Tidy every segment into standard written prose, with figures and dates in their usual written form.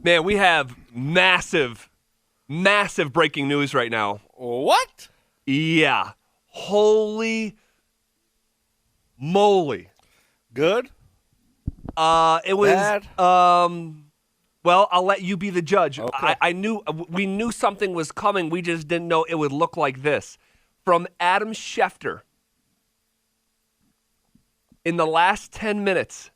Man, we have massive breaking news right now. What? Yeah. Holy moly. Good? It was Bad? well, I'll let you be the judge. Okay. We knew something was coming. We just didn't know it would look like this. From Adam Schefter. In the last 10 minutes,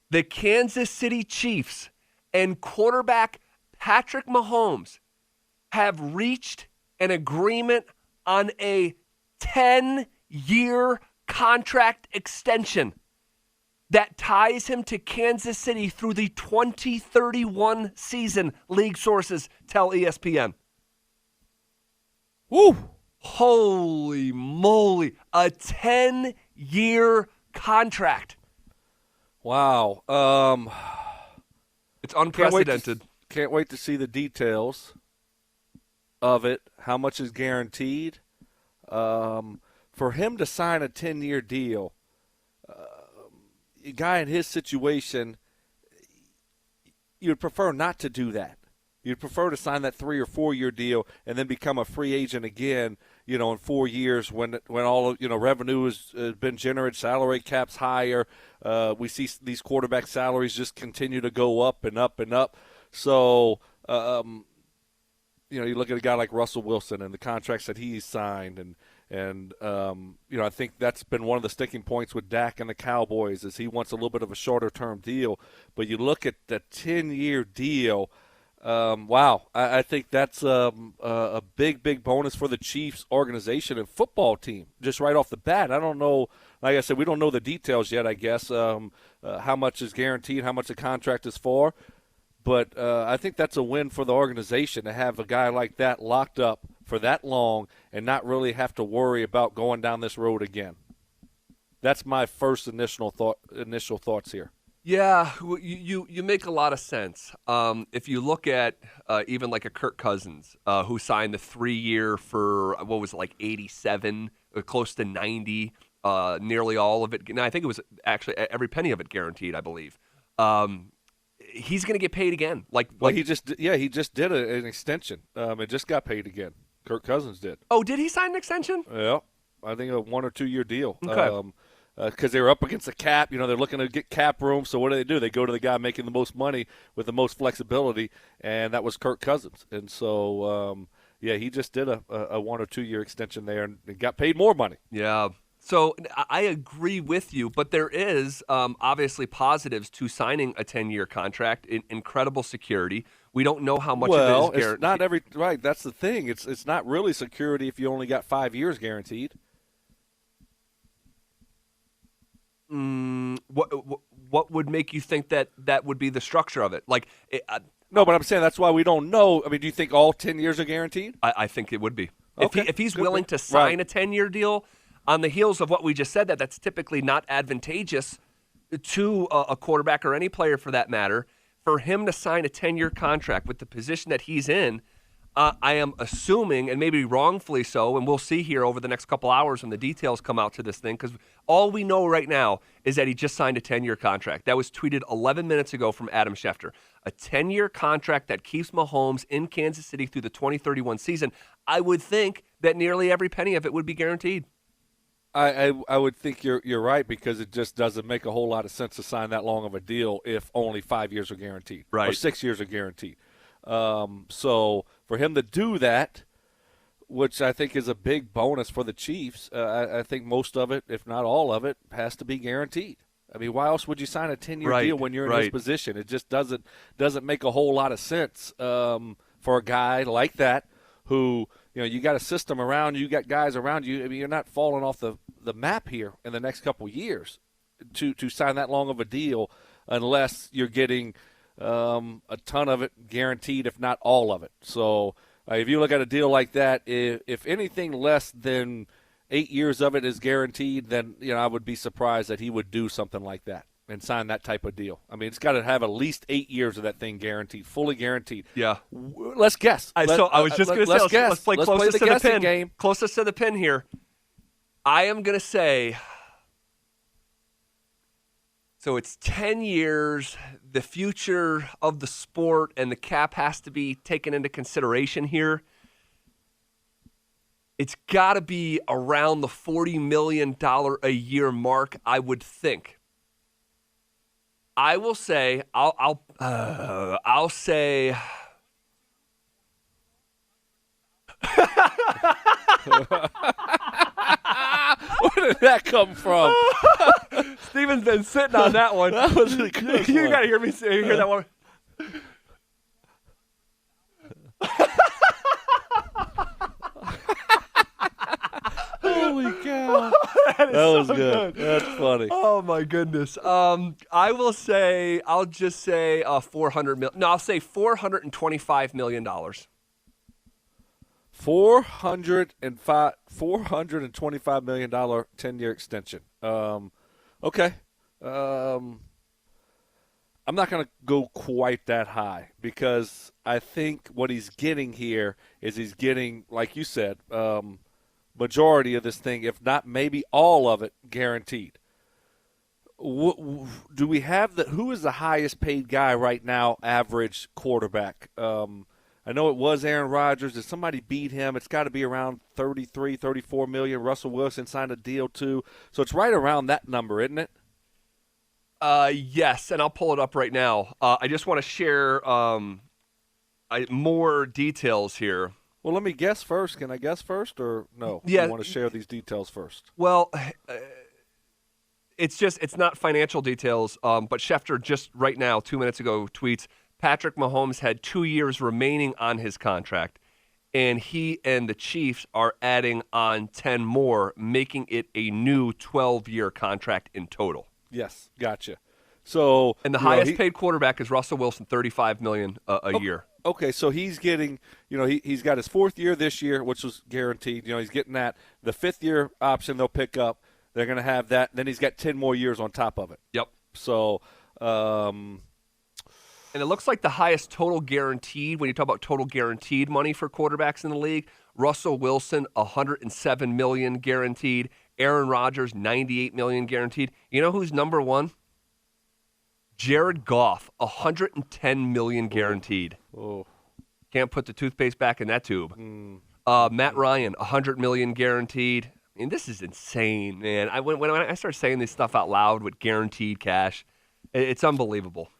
the Kansas City Chiefs and quarterback Patrick Mahomes have reached an agreement on a 10-year contract extension that ties him to Kansas City through the 2031 season, league sources tell ESPN. Woo! Holy moly. A 10-year contract. Wow. It's unprecedented. Can't wait to see the details of it, how much is guaranteed. For him to sign a 10-year deal, a guy in his situation, you'd prefer not to do that. You'd prefer to sign that 3 or 4 year deal and then become a free agent again, in 4 years when all revenue has been generated, salary cap's higher. We see these quarterback salaries just continue to go up and up and up. So, you look at a guy like Russell Wilson and the contracts that he's signed, and I think that's been one of the sticking points with Dak and the Cowboys is he wants a little bit of a shorter-term deal. But you look at the 10-year deal, wow, I think that's a big bonus for the Chiefs organization and football team just right off the bat. I don't know, like I said, we don't know the details yet, I guess, how much is guaranteed, how much the contract is for. But I think that's a win for the organization to have a guy like that locked up for that long and not really have to worry about going down this road again. That's my first initial thoughts here. Yeah, you make a lot of sense. If you look at even like a Kirk Cousins, who signed the 3-year for, what was it, like 87, close to 90, nearly all of it. Now, I think it was actually every penny of it guaranteed, I believe. He's going to get paid again. He just did an extension. It just got paid again. Kirk Cousins did. Oh, did he sign an extension? Yeah, I think a 1 or 2 year deal. Okay. Because they were up against the cap. They're looking to get cap room. So what do? They go to the guy making the most money with the most flexibility, and that was Kirk Cousins. And so, he just did a 1 or 2 year extension there and got paid more money. Yeah. So I agree with you, but there is obviously positives to signing a 10-year contract. Incredible security. We don't know how much of it is guaranteed. It's not right. That's the thing. It's not really security if you only got 5 years guaranteed. What would make you think that would be the structure of it? No, but I'm saying that's why we don't know. I mean, do you think all 10 years are guaranteed? I think it would be. Okay. If he's willing to sign a 10-year deal on the heels of what we just said, that's typically not advantageous to a quarterback or any player for that matter. For him to sign a 10-year contract with the position that he's in, I am assuming, and maybe wrongfully so, and we'll see here over the next couple hours when the details come out to this thing, because all we know right now is that he just signed a 10-year contract. That was tweeted 11 minutes ago from Adam Schefter. A 10-year contract that keeps Mahomes in Kansas City through the 2031 season. I would think that nearly every penny of it would be guaranteed. I would think you're right, because it just doesn't make a whole lot of sense to sign that long of a deal if only 5 years are guaranteed, right, or 6 years are guaranteed. So for him to do that, which I think is a big bonus for the Chiefs, I think most of it, if not all of it, has to be guaranteed. I mean, why else would you sign a 10-year deal when you're in this position? It just doesn't make a whole lot of sense for a guy like that who, you got a system around you, got guys around you. I mean, you're not falling off the map here in the next couple of years to sign that long of a deal unless you're getting a ton of it guaranteed, if not all of it. So if you look at a deal like that, if anything less than 8 years of it is guaranteed, then I would be surprised that he would do something like that and sign that type of deal. I mean, it's got to have at least 8 years of that thing guaranteed, fully guaranteed. Yeah. Let's guess. I was just going to say, let's play closest to the pin game. Closest to the pin here. I am going to say So it's 10 years. The future of the sport and the cap has to be taken into consideration here. It's got to be around the $40 million a year mark, I would think. I will say, I'll say. Where did that come from? Steven's been sitting on that one. That was a good You one. got to hear that one. Holy cow. That was so good. That's funny. Oh my goodness. I will say, I'll just say $400 million. No, I'll say $425 million. $425 million 10-year extension. Okay. I'm not going to go quite that high because I think what he's getting here is he's getting, like you said, majority of this thing, if not maybe all of it, guaranteed. Do we have who is the highest paid guy right now, average quarterback? I know it was Aaron Rodgers. Did somebody beat him? It's got to be around 33, 34 million. Russell Wilson signed a deal too. So it's right around that number, isn't it? Yes, and I'll pull it up right now. I just want to share more details here. Well, let me guess first. Can I guess first or no? Yeah. You want to share these details first? Well, it's not financial details, but Schefter just right now, 2 minutes ago, tweets, Patrick Mahomes had 2 years remaining on his contract, and he and the Chiefs are adding on 10 more, making it a new 12-year contract in total. Yes, gotcha. So, and the highest paid quarterback is Russell Wilson, $35 million a year. Okay, so he's getting, he's got his fourth year this year, which was guaranteed. He's getting that. The fifth year option they'll pick up, they're going to have that. Then he's got 10 more years on top of it. Yep. So, and it looks like the highest total guaranteed, when you talk about total guaranteed money for quarterbacks in the league, Russell Wilson, $107 million guaranteed. Aaron Rodgers, $98 million guaranteed. You know who's number one? Jared Goff, $110 million guaranteed. Oh. Can't put the toothpaste back in that tube. Matt Ryan, $100 million guaranteed. I mean, this is insane, man. When I start saying this stuff out loud with guaranteed cash, it's unbelievable.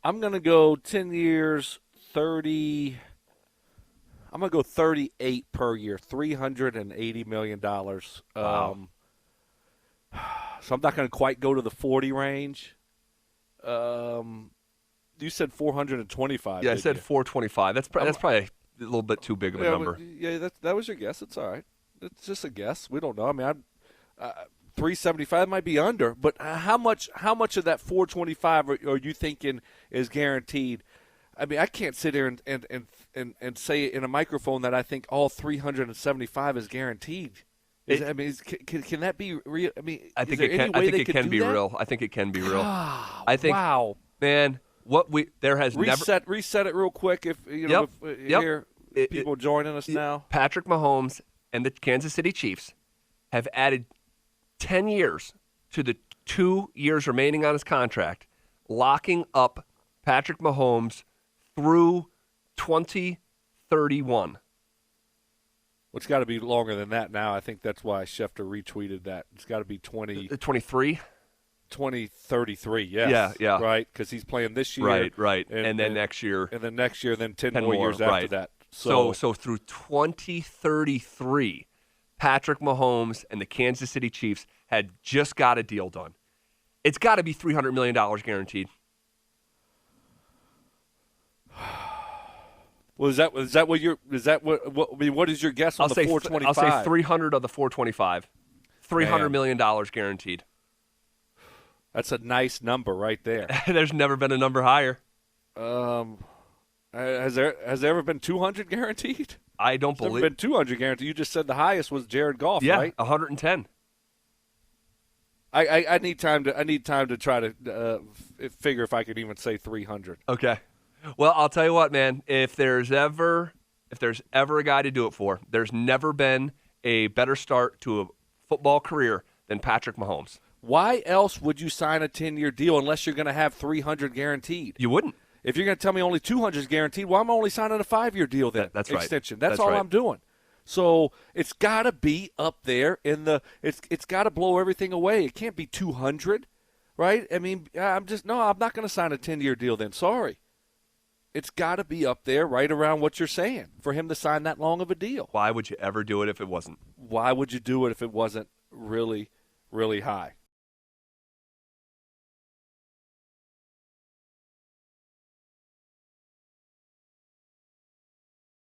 I'm going to go 10 years, 30. I'm going to go 38 per year, $380 million. Wow. So I'm not going to quite go to the 40 range. You said 425. Yeah, I said 425. That's probably a little bit too big of a number. That was your guess. It's all right. It's just a guess. We don't know. I mean, 375 might be under, but how much of that 425 are you thinking is guaranteed? I mean, I can't sit here and say in a microphone that I think all 375 is guaranteed. Can that be real? I mean, I think it can be real. I think it can be real. Wow, man, reset it real quick if people joining us now. Patrick Mahomes and the Kansas City Chiefs have added 10 years to the 2 years remaining on his contract, locking up Patrick Mahomes through 2031. It's got to be longer than that now. I think that's why Schefter retweeted that. It's got to be 23? 2033, yes. Yeah. Right, because he's playing this year. Right. And then next year. And then next year, then 10 more years after that. So through 2033, Patrick Mahomes and the Kansas City Chiefs had just got a deal done. It's got to be $300 million guaranteed. Well, what is your guess on the 425? I'll say 300 of the 425. $300 million guaranteed. That's a nice number right there. There's never been a number higher. Has there ever been 200 guareed? I don't believe. There's never been 200 guaranteed. You just said the highest was Jared Goff, yeah, right? 110. I need time to try to figure if I could even say 300. Okay. Well, I'll tell you what, man. If there's ever a guy to do it for, there's never been a better start to a football career than Patrick Mahomes. Why else would you sign a 10-year deal unless you're going to have 300 guaranteed? You wouldn't. If you're going to tell me only 200 is guaranteed, well, I'm only signing a 5-year deal then. That's right. Extension. That's That's all right. I'm doing. So it's got to be up there in the. It's got to blow everything away. It can't be 200, right? I mean, I'm not going to sign a 10-year deal then. Sorry. It's got to be up there, right around what you're saying, for him to sign that long of a deal. Why would you ever do it if it wasn't? Why would you do it if it wasn't really, really high?